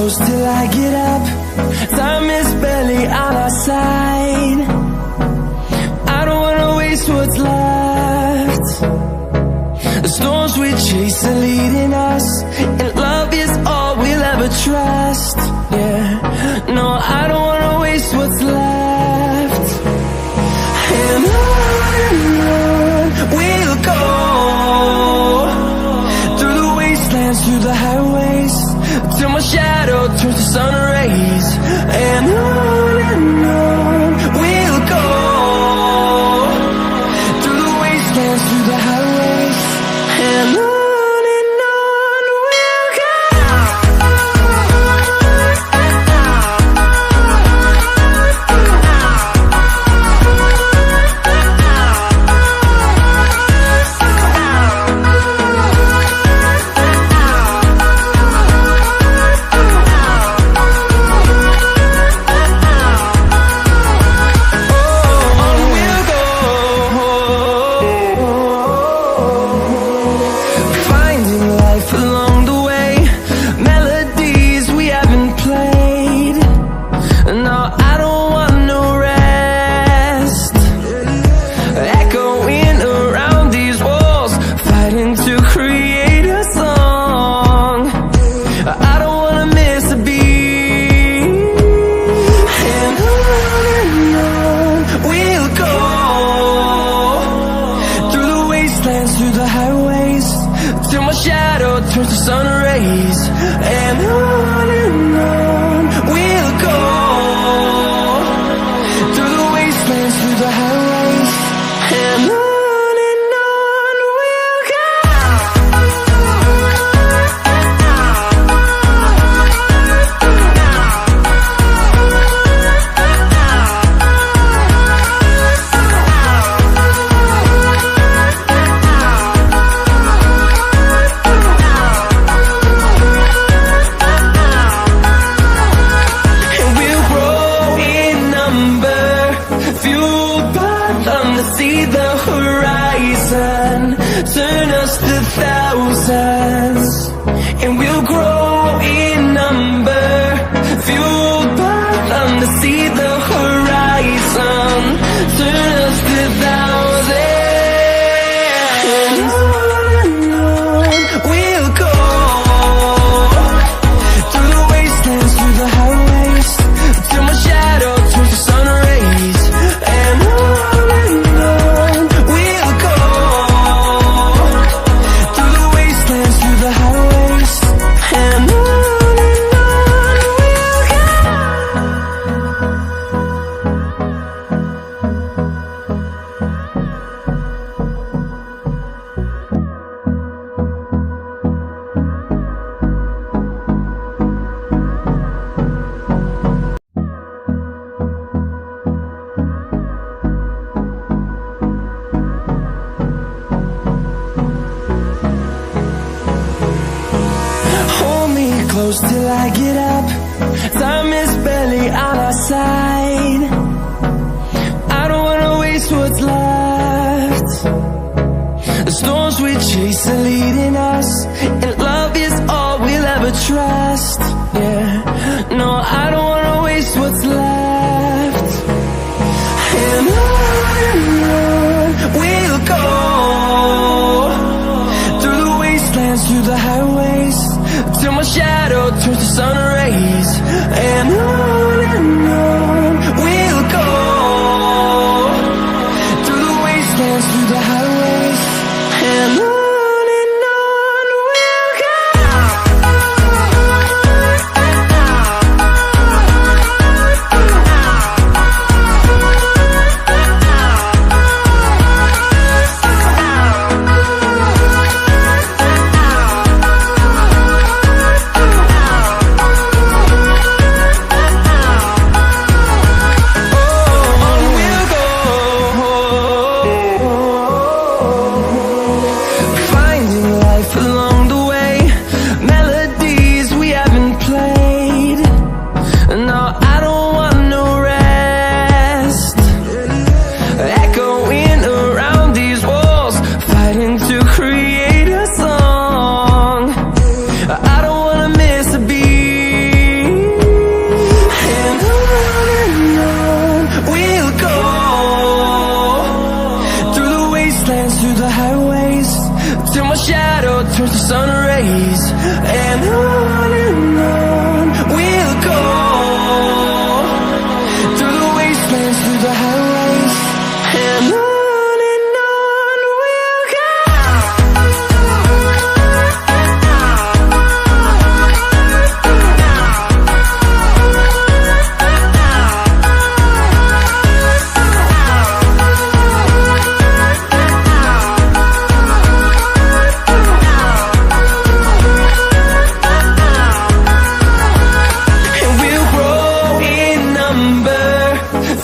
close till I get up. Time is barely on our side. I don't wanna waste what's left. The storms we chase are leading us, and love is all we'll ever trust. Yeah, no, I don't wanna waste what's left. And on we'll go, through the wastelands, through the highways, till my shadow turns to sun rays. And on we'll go, through the wastelands, through the highways, and on we'll go.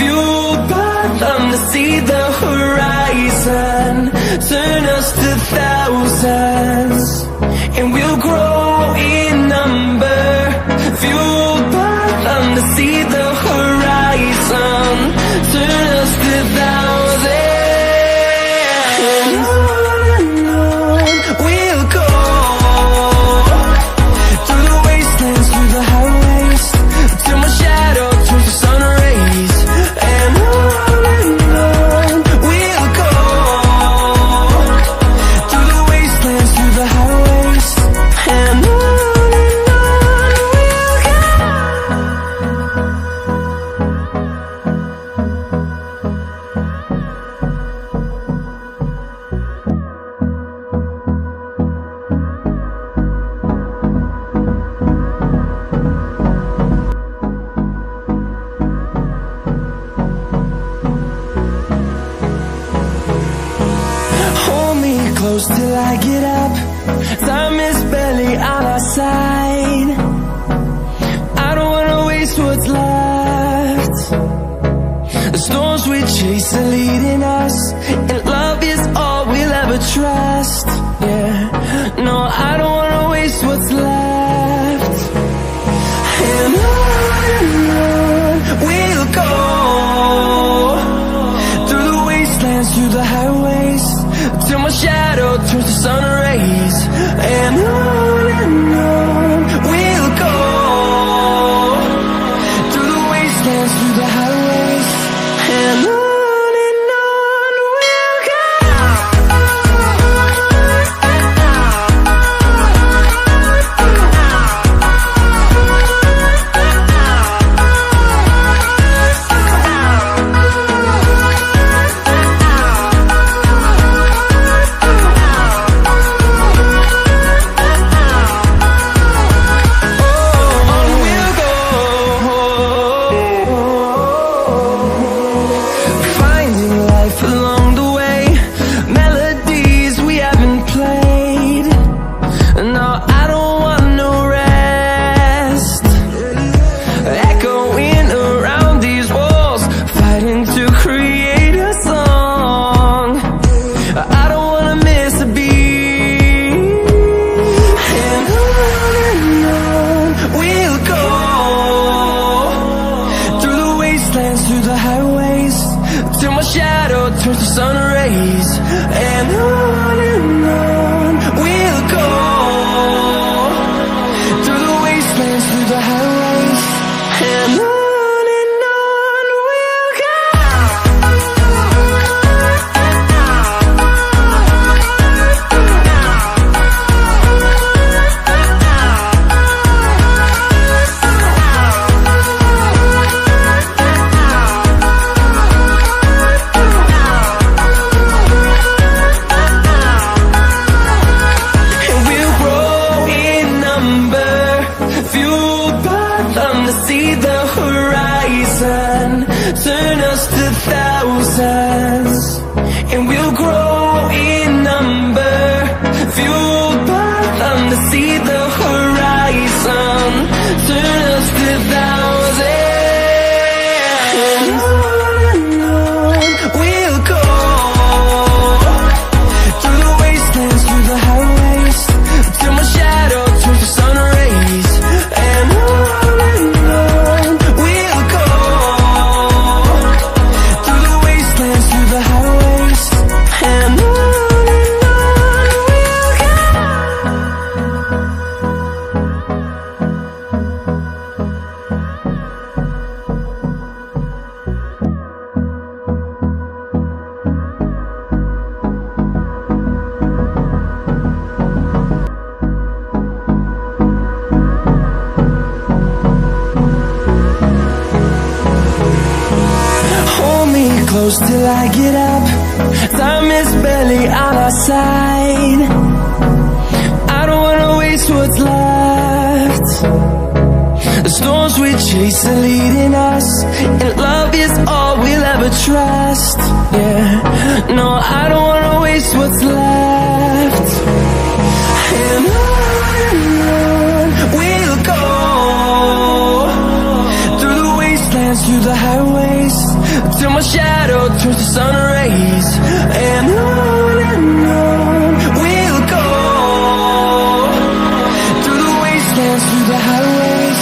fueled by them to see the horizon, turn us to thousands, and we'll grow in number. Fueled by them to see the horizon, turn us to thousands, and on we'll go, through the wastelands, through the highways, till my shadow turns to sun rays. And on we'll go, through the wastelands, through the highways, and on we'll go. Hold me close till I get up. Time is barely on our side. I don't wanna waste what's left. The storms we chase are leading us, and love is all we'll ever trust. Yeah, no, I don't wanna waste what's left. And on we'll go, through the wastelands, through the highways, till my shadow turns to sun rays. And on we'll go, through the wastelands, through the highways, and on we'll go. Finding life along the way, melodies we haven't played. No, I don't want no rest. Echoing around these walls, fighting to create a song. I don't wanna miss a beat. And on we'll go, through the wastelands, through the highways, till my shadow turns to sun rays. And on we'll go, through the wastelands, through the highways, and on we'll go. And we'll grow in number, fueled by them to see the horizon, turn us to thousands, and we'll grow in number, fueled by them to see the horizon, turn us to thousands, and on we'll go, through the wastelands, through the highways, till my shadow turns to sun rays. And on we'll go, through the wastelands, through the highways, and on we'll go. Hold me close till I get up. Time is barely on our side. I don't wanna waste what's left. The storms we chase are leading us, and love is all we'll ever trust. Yeah, no, I don't wanna waste what's left. And on we'll go, through the wastelands, through the highways, highways, till my shadow turns to sun rays. And on we'll go, through the wastelands, through the highways.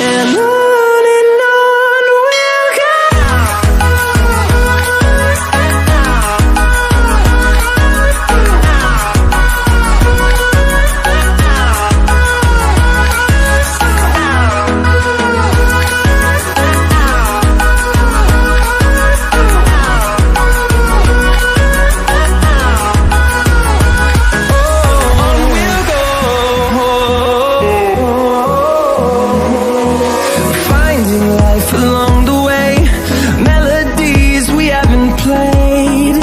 And on we'll go. Along the way, melodies we haven't played.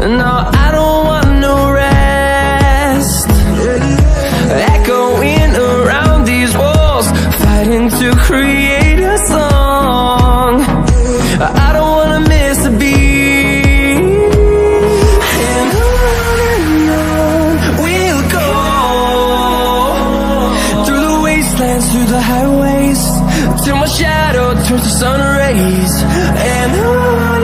No, I don't want no rest. Echoing around these walls, fighting to create a song. I don't wanna miss a beat. And on we'll go, through the wastelands, through the highways, till my shadow turns to sun rays. And on